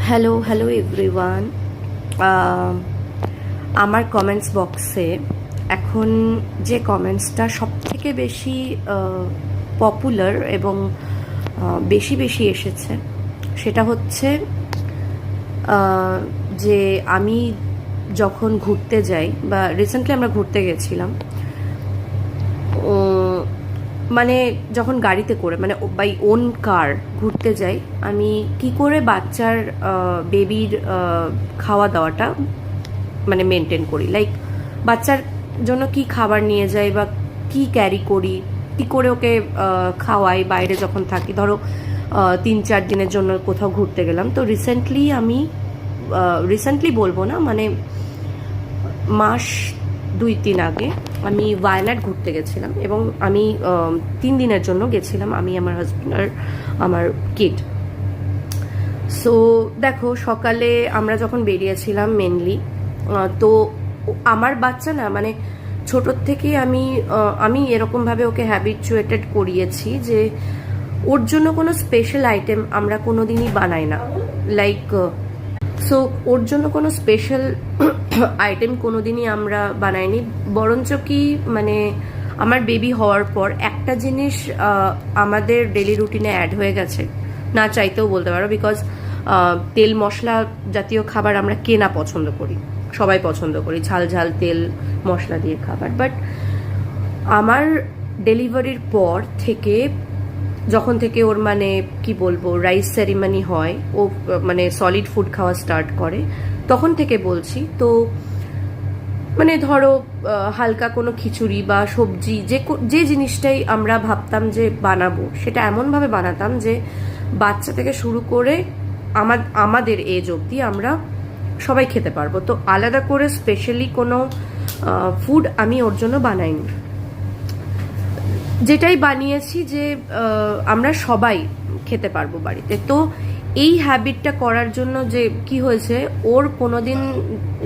Hello everyone. আমার comments বক্সে এখন যে কমেন্টসটা সবথেকে বেশি পপুলার এবং বেশি বেশি এসেছে সেটা হচ্ছে যে আমি যখন ঘুরতে যাই বা রিসেন্টলি আমরা ঘুরতে গেছিলাম, মানে যখন গাড়িতে করে মানে বাই ওন কার ঘুরতে যাই, আমি কি করে বাচ্চার বেবির খাওয়া দাওয়াটা মানে মেনটেন করি, লাইক বাচ্চার জন্য কি খাবার নিয়ে যাই বা কি ক্যারি করি, কি করে ওকে খাওয়াই বাইরে যখন থাকি। ধরো 3-4 দিনের জন্য কোথাও ঘুরতে গেলাম, তো রিসেন্টলি বলবো না, মানে মাস 2-3 আগে আমি ওয়ায়নাড ঘুরতে গেছিলাম এবং আমি 3 দিনের জন্য গেছিলাম, আমি, আমার হাজব্যান্ড আর আমার কিড। সো দেখো, সকালে আমরা যখন বেরিয়েছিলাম মেনলি, তো আমার বাচ্চা না, মানে ছোটোর থেকে আমি এরকমভাবে ওকে হ্যাবিচুয়েটেড করিয়েছি যে ওর জন্য কোনো স্পেশাল আইটেম আমরা কোনো দিনই বানাই না, লাইক সো ওর জন্য কোনো স্পেশাল আইটেম কোনো দিনই আমরা বানাইনি। বরঞ্চ কি, মানে আমার বেবি হওয়ার পর একটা জিনিস আমাদের ডেলি রুটিনে অ্যাড হয়ে গেছে, না চাইতেও বলতে পারো, বিকজ তেল মশলা জাতীয় খাবার আমরা কেনা পছন্দ করি, সবাই পছন্দ করি ঝাল ঝাল তেল মশলা দিয়ে খাবার। বাট আমার ডেলিভারির পর থেকে, যখন থেকে ওর মানে কি বলবো রাইস সেরিমনি হয়, ও মানে সলিড ফুড খাওয়া স্টার্ট করে, তখন থেকে বলছি, তো মানে ধরো হালকা কোনো খিচুড়ি বা সবজি, যে জিনিসটাই আমরা ভাবতাম যে বানাবো, সেটা এমনভাবে বানাতাম যে বাচ্চা থেকে শুরু করে আমাদের এজ অবধি আমরা সবাই খেতে পারবো। তো আলাদা করে স্পেশালি কোনো ফুড আমি ওর জন্য বানাইনি, যেটাই বানিয়েছি যে আমরা সবাই খেতে পারবো বাড়িতে। তো এই হ্যাবিটটা করার জন্য যে কি হয়েছে, ওর কোনোদিন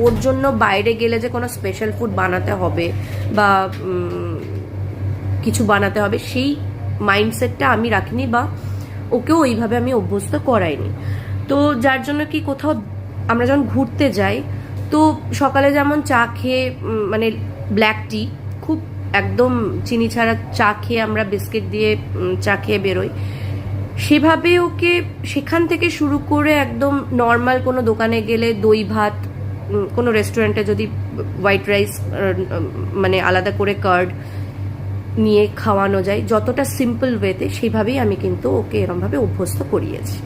ওর জন্য বাইরে গেলে যে কোনো স্পেশাল ফুড বানাতে হবে বা কিছু বানাতে হবে, সেই মাইন্ডসেটটা আমি রাখিনি বা ওকেও ওইভাবে আমি অভ্যস্ত করাইনি। তো যার জন্য কি, কোথাও আমরা যখন ঘুরতে যাই, তো সকালে যেমন চা খেয়ে, মানে ব্ল্যাক টি, খুব একদম চিনি ছাড়া চা খেয়ে আমরা বিস্কিট দিয়ে চা খেয়ে বেরোই, সেভাবে ওকে সেখান থেকে শুরু করে একদম নর্মাল কোনো দোকানে গেলে দই ভাত, কোনো রেস্টুরেন্টে যদি হোয়াইট রাইস মানে আলাদা করে কার্ড নিয়ে খাওয়ানো যায়, যতটা সিম্পল ওয়েতে, সেইভাবেই আমি কিন্তু ওকে এরমভাবে অভ্যস্ত করিয়েছি।